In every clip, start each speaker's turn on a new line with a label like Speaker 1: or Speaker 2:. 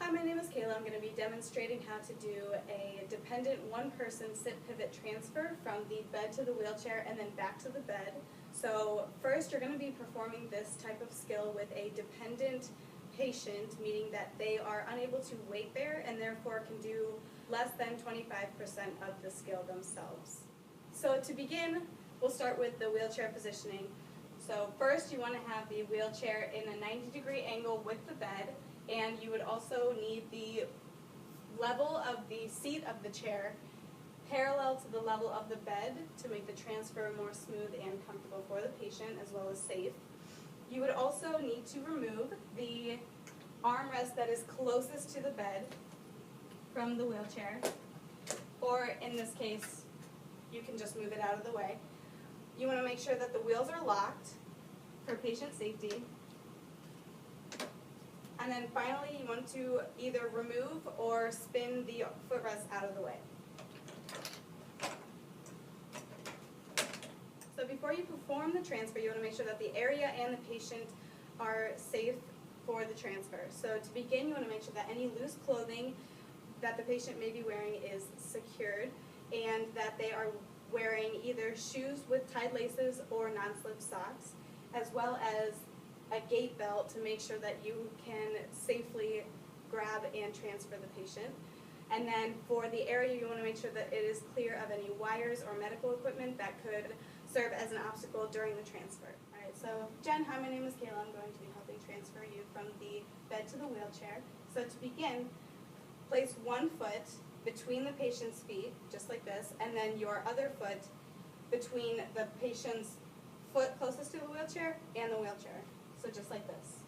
Speaker 1: Hi, my name is Kayla. I'm going to be demonstrating how to do a dependent one-person sit-pivot transfer from the bed to the wheelchair and then back to the bed. So first you're going to be performing this type of skill with a dependent patient, meaning that they are unable to weight bear and therefore can do less than 25% of the skill themselves. So to begin, we'll start with the wheelchair positioning. So first you want to have the wheelchair in a 90-degree angle with the bed, and you would also need the level of the seat of the chair parallel to the level of the bed to make the transfer more smooth and comfortable for the patient as well as safe. You would also need to remove the armrest that is closest to the bed from the wheelchair, or in this case, you can just move it out of the way. You want to make sure that the wheels are locked for patient safety. And then finally, you want to either remove or spin the footrest out of the way. So before you perform the transfer, you want to make sure that the area and the patient are safe for the transfer. So to begin, you want to make sure that any loose clothing that the patient may be wearing is secured, and that they are wearing either shoes with tied laces or non-slip socks, as well as a gait belt to make sure that you can safely grab and transfer the patient. And then for the area, you want to make sure that it is clear of any wires or medical equipment that could serve as an obstacle during the transfer. All right, so Jen, hi, my name is Kayla. I'm going to be helping transfer you from the bed to the wheelchair. So to begin, place one foot between the patient's feet, just like this, and then your other foot between the patient's foot closest to the wheelchair and the wheelchair. So just like this.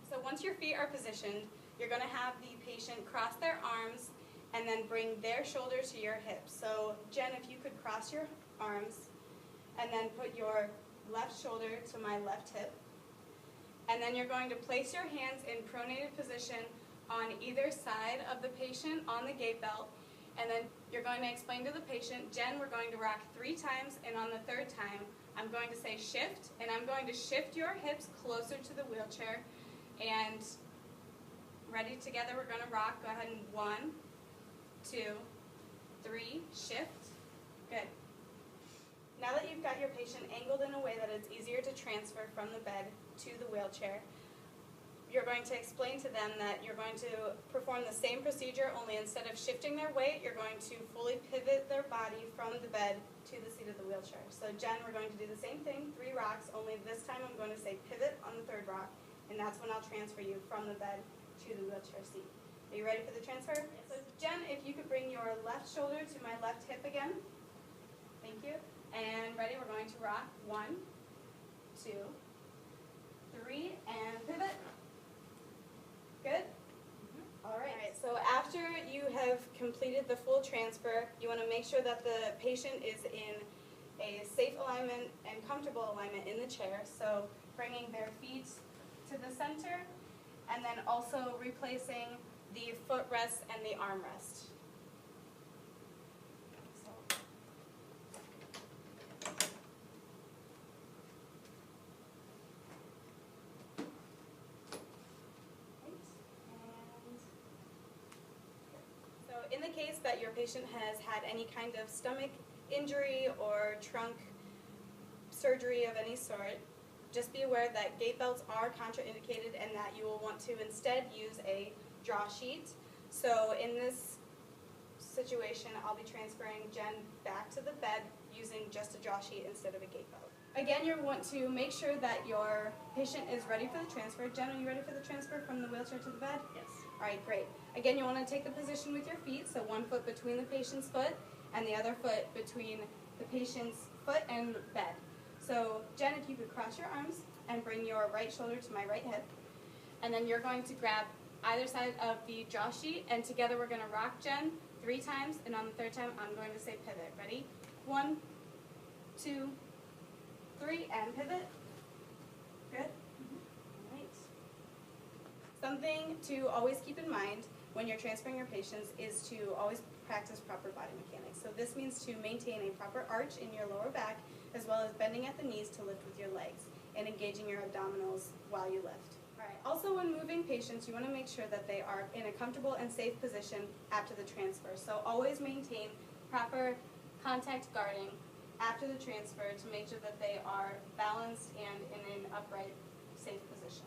Speaker 1: So once your feet are positioned, you're going to have the patient cross their arms and then bring their shoulder to your hips. So Jen, if you could cross your arms and then put your left shoulder to my left hip. And then you're going to place your hands in pronated position on either side of the patient on the gait belt. And then you're going to explain to the patient, Jen, we're going to rock 3 times, and on the 3rd time, I'm going to say shift, and I'm going to shift your hips closer to the wheelchair. And ready together, we're going to rock. Go ahead and 1, 2, 3, shift. Good. Now that you've got your patient angled in a way that it's easier to transfer from the bed to the wheelchair, you're going to explain to them that you're going to perform the same procedure, only instead of shifting their weight, you're going to fully pivot their body from the bed to the seat of the wheelchair. So Jen, we're going to do the same thing, 3 rocks, only this time I'm going to say pivot on the 3rd rock, and that's when I'll transfer you from the bed to the wheelchair seat. Are you ready for the transfer? Yes. So Jen, if you could bring your left shoulder to my left hip again. Thank you. And ready, we're going to rock 1, 2, 3, and pivot. Good? All right, so after you have completed the full transfer, you want to make sure that the patient is in a safe alignment and comfortable alignment in the chair. So bringing their feet to the center, and then also replacing the footrest and the armrest. So in the case that your patient has had any kind of stomach injury or trunk surgery of any sort, just be aware that gait belts are contraindicated and that you will want to instead use a draw sheet. So in this situation, I'll be transferring Jen back to the bed using just a draw sheet instead of a gait belt. Again, you want to make sure that your patient is ready for the transfer. Jen, are you ready for the transfer from the wheelchair to the bed?
Speaker 2: Yes.
Speaker 1: All right, great. Again, you want to take the position with your feet, so 1 foot between the patient's foot and the other foot between the patient's foot and bed. So Jen, if you could cross your arms and bring your right shoulder to my right hip, and then you're going to grab either side of the draw sheet, and together we're going to rock Jen 3 times, and on the 3rd time I'm going to say pivot. Ready? 1, 2, 3, and pivot. Good? All right. Something to always keep in mind when you're transferring your patients is to always practice proper body mechanics. So this means to maintain a proper arch in your lower back, as well as bending at the knees to lift with your legs, and engaging your abdominals while you lift. All right. Alright, also when moving patients, you want to make sure that they are in a comfortable and safe position after the transfer. So always maintain proper contact guarding after the transfer to make sure that they are balanced and in an upright, safe position.